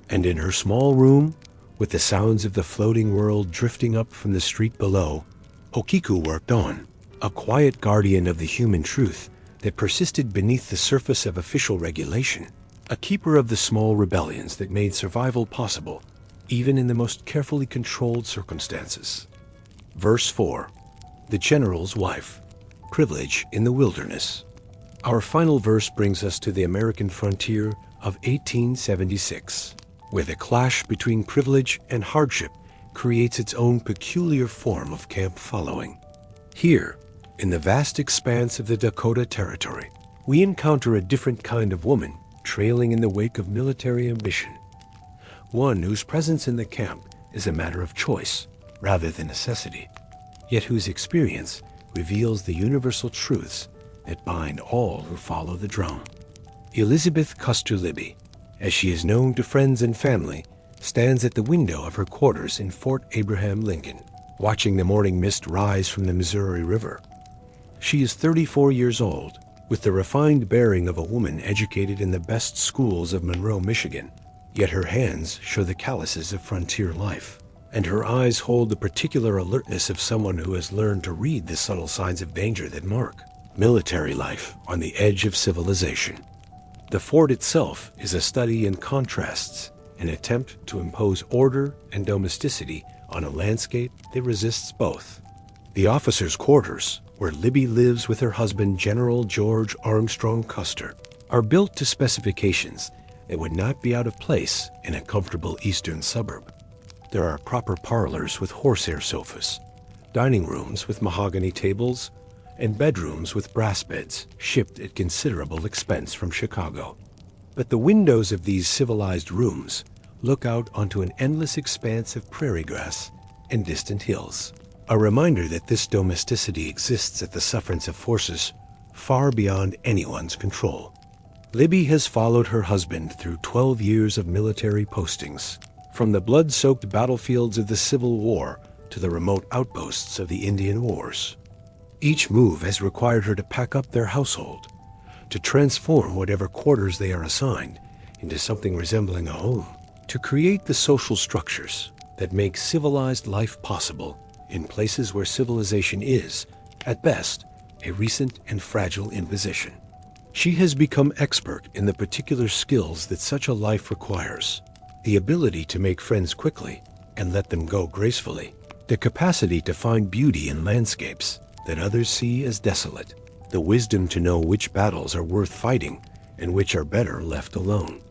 And in her small room, with the sounds of the floating world drifting up from the street below, Okiku worked on, a quiet guardian of the human truth that persisted beneath the surface of official regulation, a keeper of the small rebellions that made survival possible, even in the most carefully controlled circumstances. Verse 4. The General's Wife. Privilege in the Wilderness. Our final verse brings us to the American frontier of 1876, where the clash between privilege and hardship creates its own peculiar form of camp following. Here, in the vast expanse of the Dakota Territory, we encounter a different kind of woman trailing in the wake of military ambition, one whose presence in the camp is a matter of choice rather than necessity, yet whose experience reveals the universal truths that bind all who follow the drum. Elizabeth Custer Libby, as she is known to friends and family, stands at the window of her quarters in Fort Abraham Lincoln, watching the morning mist rise from the Missouri River. She is 34 years old, with the refined bearing of a woman educated in the best schools of Monroe, Michigan, yet her hands show the calluses of frontier life, and her eyes hold the particular alertness of someone who has learned to read the subtle signs of danger that mark military life on the edge of civilization. The fort itself is a study in contrasts, an attempt to impose order and domesticity on a landscape that resists both. The officers' quarters, where Libby lives with her husband General George Armstrong Custer, are built to specifications that would not be out of place in a comfortable eastern suburb. There are proper parlors with horsehair sofas, dining rooms with mahogany tables, and bedrooms with brass beds shipped at considerable expense from Chicago. But the windows of these civilized rooms look out onto an endless expanse of prairie grass and distant hills, a reminder that this domesticity exists at the sufferance of forces far beyond anyone's control. Libby has followed her husband through 12 years of military postings, from the blood-soaked battlefields of the Civil War to the remote outposts of the Indian Wars. Each move has required her to pack up their household, to transform whatever quarters they are assigned into something resembling a home, to create the social structures that make civilized life possible in places where civilization is, at best, a recent and fragile imposition. She has become expert in the particular skills that such a life requires: the ability to make friends quickly and let them go gracefully, the capacity to find beauty in landscapes that others see as desolate, the wisdom to know which battles are worth fighting and which are better left alone.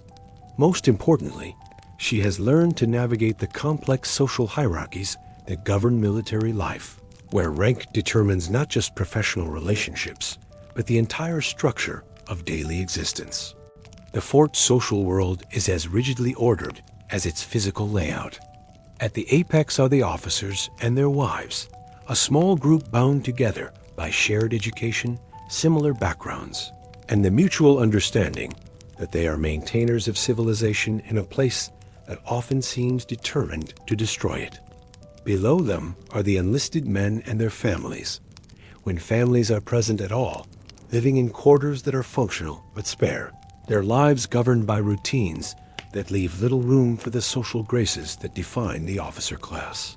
Most importantly, she has learned to navigate the complex social hierarchies that govern military life, where rank determines not just professional relationships, but the entire structure of daily existence. The fort's social world is as rigidly ordered as its physical layout. At the apex are the officers and their wives, a small group bound together by shared education, similar backgrounds, and the mutual understanding that they are maintainers of civilization in a place that often seems determined to destroy it. Below them are the enlisted men and their families, when families are present at all, living in quarters that are functional but spare, their lives governed by routines that leave little room for the social graces that define the officer class.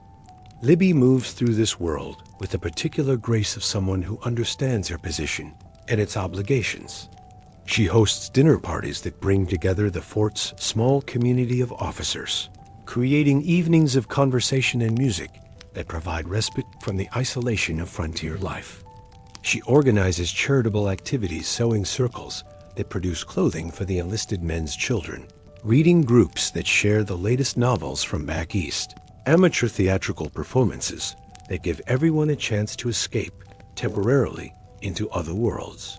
Libby moves through this world with the particular grace of someone who understands her position and its obligations. She hosts dinner parties that bring together the fort's small community of officers, creating evenings of conversation and music that provide respite from the isolation of frontier life. She organizes charitable activities, sewing circles that produce clothing for the enlisted men's children, reading groups that share the latest novels from back east, amateur theatrical performances that give everyone a chance to escape temporarily into other worlds.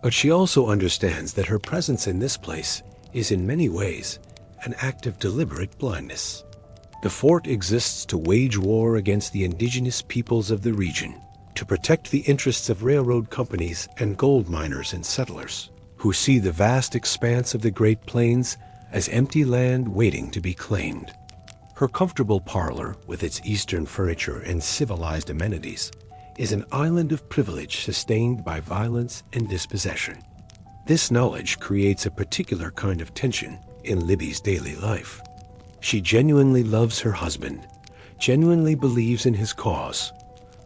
But she also understands that her presence in this place is in many ways an act of deliberate blindness. The fort exists to wage war against the indigenous peoples of the region, to protect the interests of railroad companies and gold miners and settlers, who see the vast expanse of the Great Plains as empty land waiting to be claimed. Her comfortable parlor, with its Eastern furniture and civilized amenities, is an island of privilege sustained by violence and dispossession. This knowledge creates a particular kind of tension in Libby's daily life. She genuinely loves her husband, genuinely believes in his cause,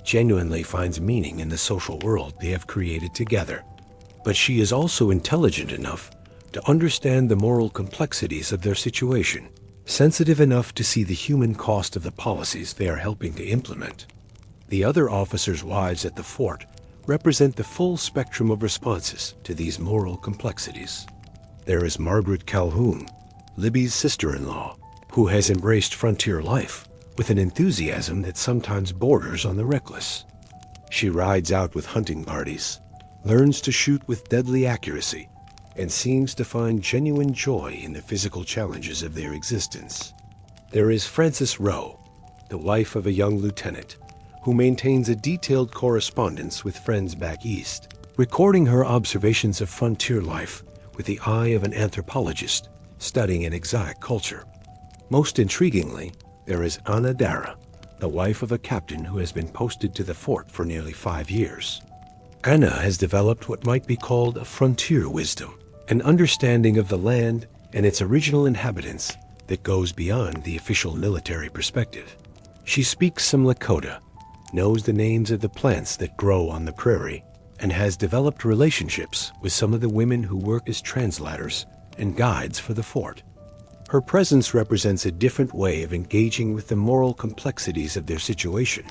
genuinely finds meaning in the social world they have created together. But she is also intelligent enough to understand the moral complexities of their situation, sensitive enough to see the human cost of the policies they are helping to implement. The other officers' wives at the fort represent the full spectrum of responses to these moral complexities. There is Margaret Calhoun, Libby's sister-in-law, who has embraced frontier life with an enthusiasm that sometimes borders on the reckless. She rides out with hunting parties, learns to shoot with deadly accuracy, and seems to find genuine joy in the physical challenges of their existence. There is Frances Rowe, the wife of a young lieutenant, who maintains a detailed correspondence with friends back east, recording her observations of frontier life with the eye of an anthropologist studying an exotic culture. Most intriguingly, there is Anna Dara, the wife of a captain who has been posted to the fort for nearly 5 years. Anna has developed what might be called a frontier wisdom, an understanding of the land and its original inhabitants that goes beyond the official military perspective. She speaks some Lakota, knows the names of the plants that grow on the prairie, and has developed relationships with some of the women who work as translators and guides for the fort. Her presence represents a different way of engaging with the moral complexities of their situation,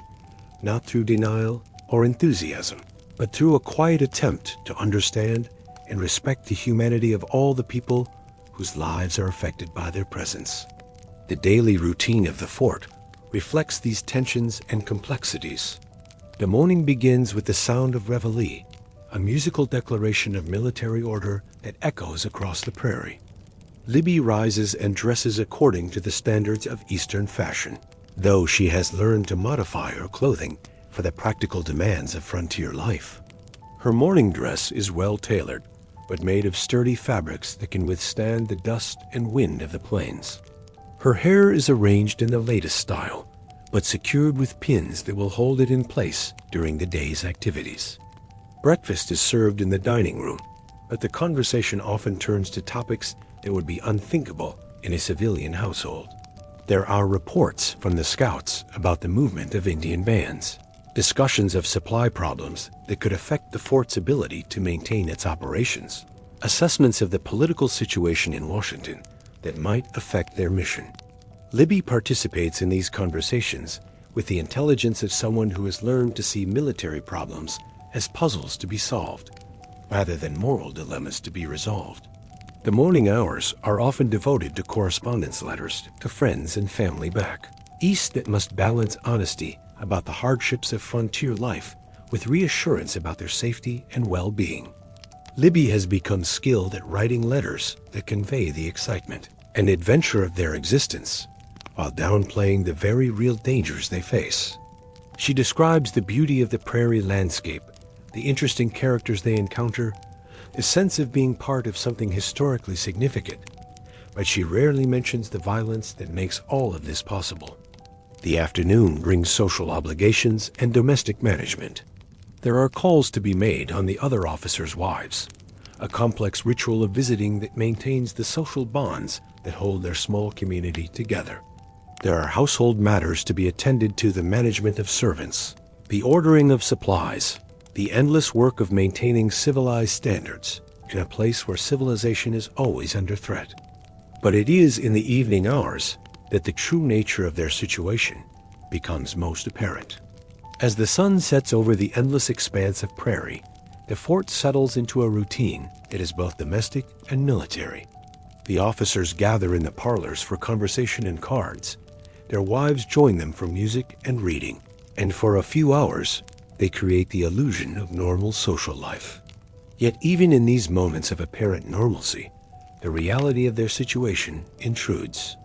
not through denial or enthusiasm, but through a quiet attempt to understand and respect the humanity of all the people whose lives are affected by their presence. The daily routine of the fort reflects these tensions and complexities. The morning begins with the sound of reveille, a musical declaration of military order that echoes across the prairie. Libby rises and dresses according to the standards of Eastern fashion, though she has learned to modify her clothing for the practical demands of frontier life. Her morning dress is well tailored, but made of sturdy fabrics that can withstand the dust and wind of the plains. Her hair is arranged in the latest style, but secured with pins that will hold it in place during the day's activities. Breakfast is served in the dining room, but the conversation often turns to topics that would be unthinkable in a civilian household. There are reports from the scouts about the movement of Indian bands, discussions of supply problems that could affect the fort's ability to maintain its operations, assessments of the political situation in Washington that might affect their mission. Libby participates in these conversations with the intelligence of someone who has learned to see military problems as puzzles to be solved, rather than moral dilemmas to be resolved. The morning hours are often devoted to correspondence letters to friends and family back east that must balance honesty about the hardships of frontier life with reassurance about their safety and well-being. Libby has become skilled at writing letters that convey the excitement and adventure of their existence, while downplaying the very real dangers they face. She describes the beauty of the prairie landscape, the interesting characters they encounter, the sense of being part of something historically significant, but she rarely mentions the violence that makes all of this possible. The afternoon brings social obligations and domestic management. There are calls to be made on the other officers' wives, a complex ritual of visiting that maintains the social bonds that hold their small community together. There are household matters to be attended to, the management of servants, the ordering of supplies, the endless work of maintaining civilized standards in a place where civilization is always under threat. But it is in the evening hours that the true nature of their situation becomes most apparent. As the sun sets over the endless expanse of prairie, the fort settles into a routine that is both domestic and military. The officers gather in the parlors for conversation and cards. Their wives join them for music and reading, and for a few hours, they create the illusion of normal social life. Yet even in these moments of apparent normalcy, the reality of their situation intrudes.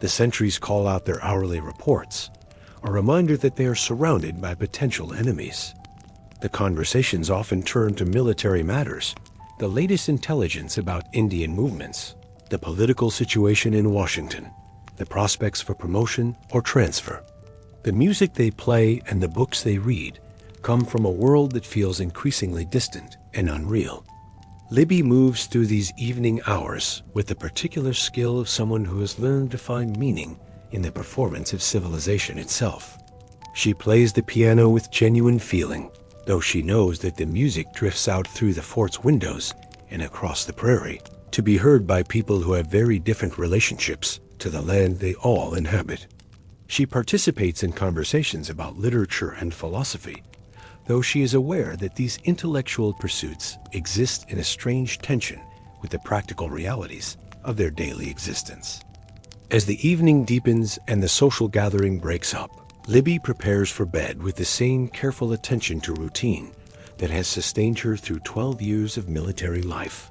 The sentries call out their hourly reports, a reminder that they are surrounded by potential enemies. The conversations often turn to military matters, the latest intelligence about Indian movements, the political situation in Washington, the prospects for promotion or transfer. The music they play and the books they read come from a world that feels increasingly distant and unreal. Libby moves through these evening hours with the particular skill of someone who has learned to find meaning in the performance of civilization itself. She plays the piano with genuine feeling, though she knows that the music drifts out through the fort's windows and across the prairie to be heard by people who have very different relationships to the land they all inhabit. She participates in conversations about literature and philosophy, though she is aware that these intellectual pursuits exist in a strange tension with the practical realities of their daily existence. As the evening deepens and the social gathering breaks up, Libby prepares for bed with the same careful attention to routine that has sustained her through 12 years of military life.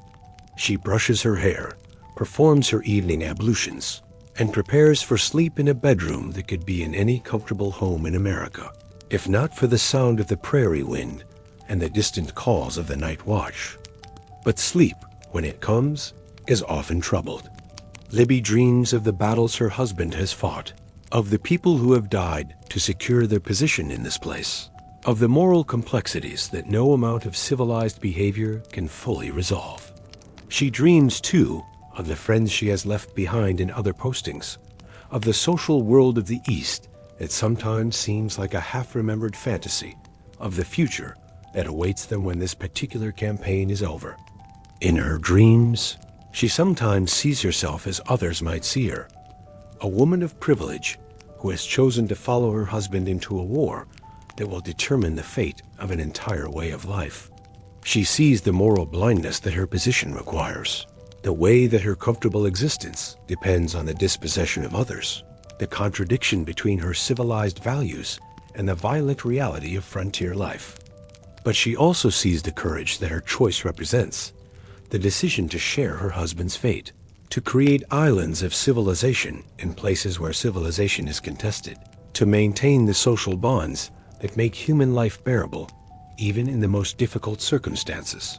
She brushes her hair, performs her evening ablutions, and prepares for sleep in a bedroom that could be in any comfortable home in America, if not for the sound of the prairie wind and the distant calls of the night watch. But sleep, when it comes, is often troubled. Libby dreams of the battles her husband has fought, of the people who have died to secure their position in this place, of the moral complexities that no amount of civilized behavior can fully resolve. She dreams, too, of the friends she has left behind in other postings, of the social world of the East that sometimes seems like a half-remembered fantasy, of the future that awaits them when this particular campaign is over. In her dreams, she sometimes sees herself as others might see her, a woman of privilege who has chosen to follow her husband into a war that will determine the fate of an entire way of life. She sees the moral blindness that her position requires, the way that her comfortable existence depends on the dispossession of others, the contradiction between her civilized values and the violent reality of frontier life. But she also sees the courage that her choice represents, the decision to share her husband's fate, to create islands of civilization in places where civilization is contested, to maintain the social bonds that make human life bearable, even in the most difficult circumstances.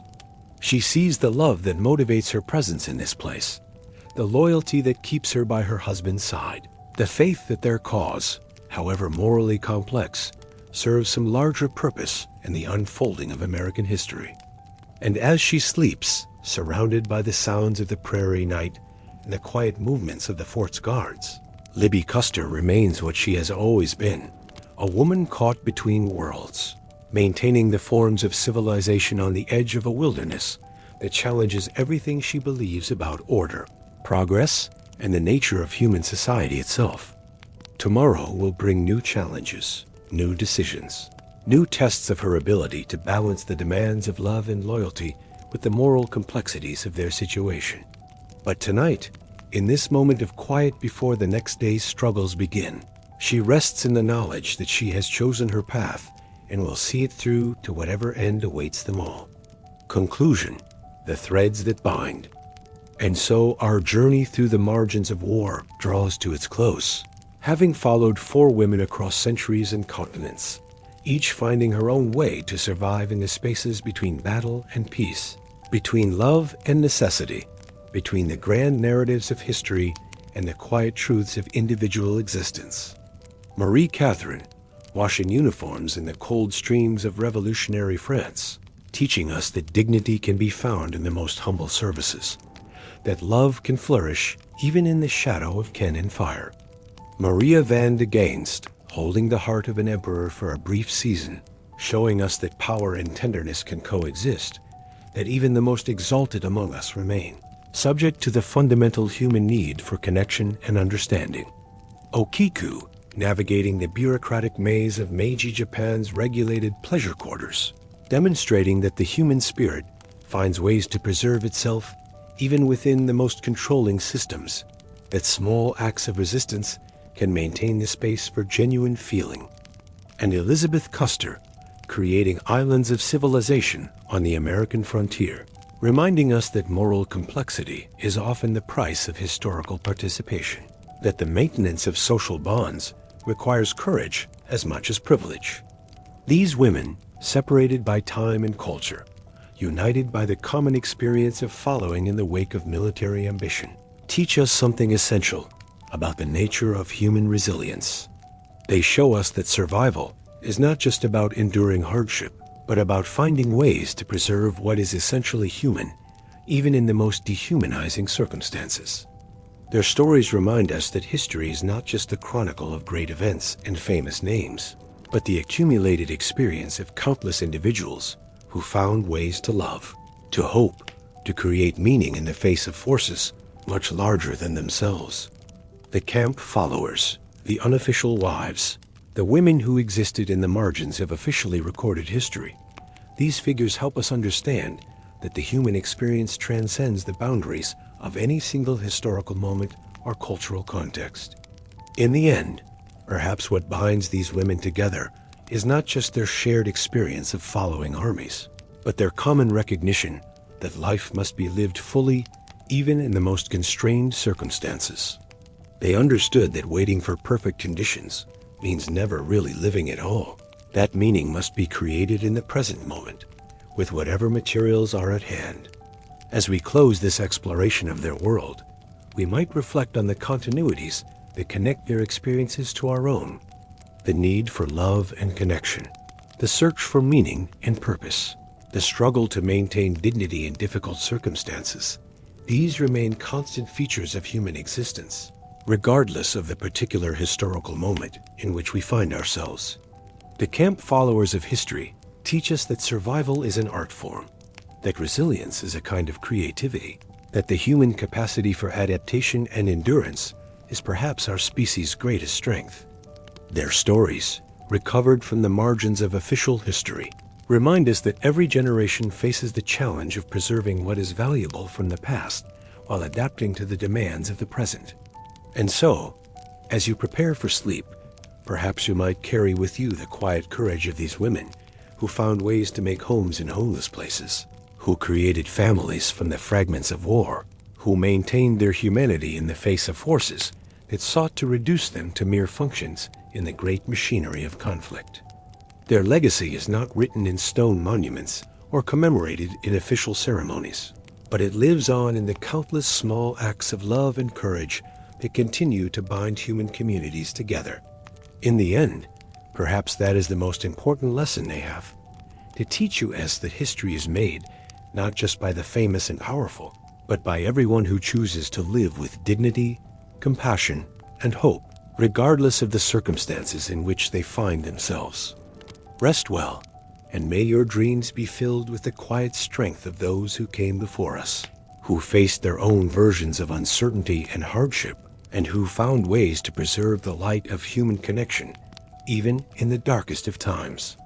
She sees the love that motivates her presence in this place, the loyalty that keeps her by her husband's side, the faith that their cause, however morally complex, serves some larger purpose in the unfolding of American history. And as she sleeps, surrounded by the sounds of the prairie night and the quiet movements of the fort's guards, Libby Custer remains what she has always been, a woman caught between worlds, maintaining the forms of civilization on the edge of a wilderness that challenges everything she believes about order, progress, and the nature of human society itself. Tomorrow will bring new challenges, new decisions, new tests of her ability to balance the demands of love and loyalty with the moral complexities of their situation. But tonight, in this moment of quiet before the next day's struggles begin, she rests in the knowledge that she has chosen her path and will see it through to whatever end awaits them all. Conclusion: the threads that bind. And so our journey through the margins of war draws to its close, having followed 4 women across centuries and continents, each finding her own way to survive in the spaces between battle and peace, between love and necessity, between the grand narratives of history and the quiet truths of individual existence. Marie Catherine, washing uniforms in the cold streams of revolutionary France, teaching us that dignity can be found in the most humble services, that love can flourish even in the shadow of cannon fire. Maria van de Geenst, holding the heart of an emperor for a brief season, showing us that power and tenderness can coexist, that even the most exalted among us remain, subject to the fundamental human need for connection and understanding. Okiku, navigating the bureaucratic maze of Meiji Japan's regulated pleasure quarters, demonstrating that the human spirit finds ways to preserve itself even within the most controlling systems, that small acts of resistance can maintain the space for genuine feeling. And Elizabeth Custer, creating islands of civilization on the American frontier, reminding us that moral complexity is often the price of historical participation, that the maintenance of social bonds requires courage as much as privilege. These women, separated by time and culture, united by the common experience of following in the wake of military ambition, teach us something essential about the nature of human resilience. They show us that survival is not just about enduring hardship, but about finding ways to preserve what is essentially human, even in the most dehumanizing circumstances. Their stories remind us that history is not just the chronicle of great events and famous names, but the accumulated experience of countless individuals who found ways to love, to hope, to create meaning in the face of forces much larger than themselves. The camp followers, the unofficial wives, the women who existed in the margins of officially recorded history. These figures help us understand that the human experience transcends the boundaries of any single historical moment or cultural context. In the end, perhaps what binds these women together is not just their shared experience of following armies, but their common recognition that life must be lived fully even in the most constrained circumstances. They understood that waiting for perfect conditions means never really living at all. That meaning must be created in the present moment, with whatever materials are at hand. As we close this exploration of their world, we might reflect on the continuities that connect their experiences to our own. The need for love and connection, the search for meaning and purpose, the struggle to maintain dignity in difficult circumstances. These remain constant features of human existence, regardless of the particular historical moment in which we find ourselves. The camp followers of history teach us that survival is an art form, that resilience is a kind of creativity, that the human capacity for adaptation and endurance is perhaps our species' greatest strength. Their stories, recovered from the margins of official history, remind us that every generation faces the challenge of preserving what is valuable from the past while adapting to the demands of the present. And so, as you prepare for sleep, perhaps you might carry with you the quiet courage of these women who found ways to make homes in homeless places, who created families from the fragments of war, who maintained their humanity in the face of forces that sought to reduce them to mere functions in the great machinery of conflict. Their legacy is not written in stone monuments or commemorated in official ceremonies, but it lives on in the countless small acts of love and courage that continue to bind human communities together. In the end, perhaps that is the most important lesson they have, to teach us that history is made not just by the famous and powerful, but by everyone who chooses to live with dignity, compassion, and hope, regardless of the circumstances in which they find themselves. Rest well, and may your dreams be filled with the quiet strength of those who came before us, who faced their own versions of uncertainty and hardship, and who found ways to preserve the light of human connection, even in the darkest of times.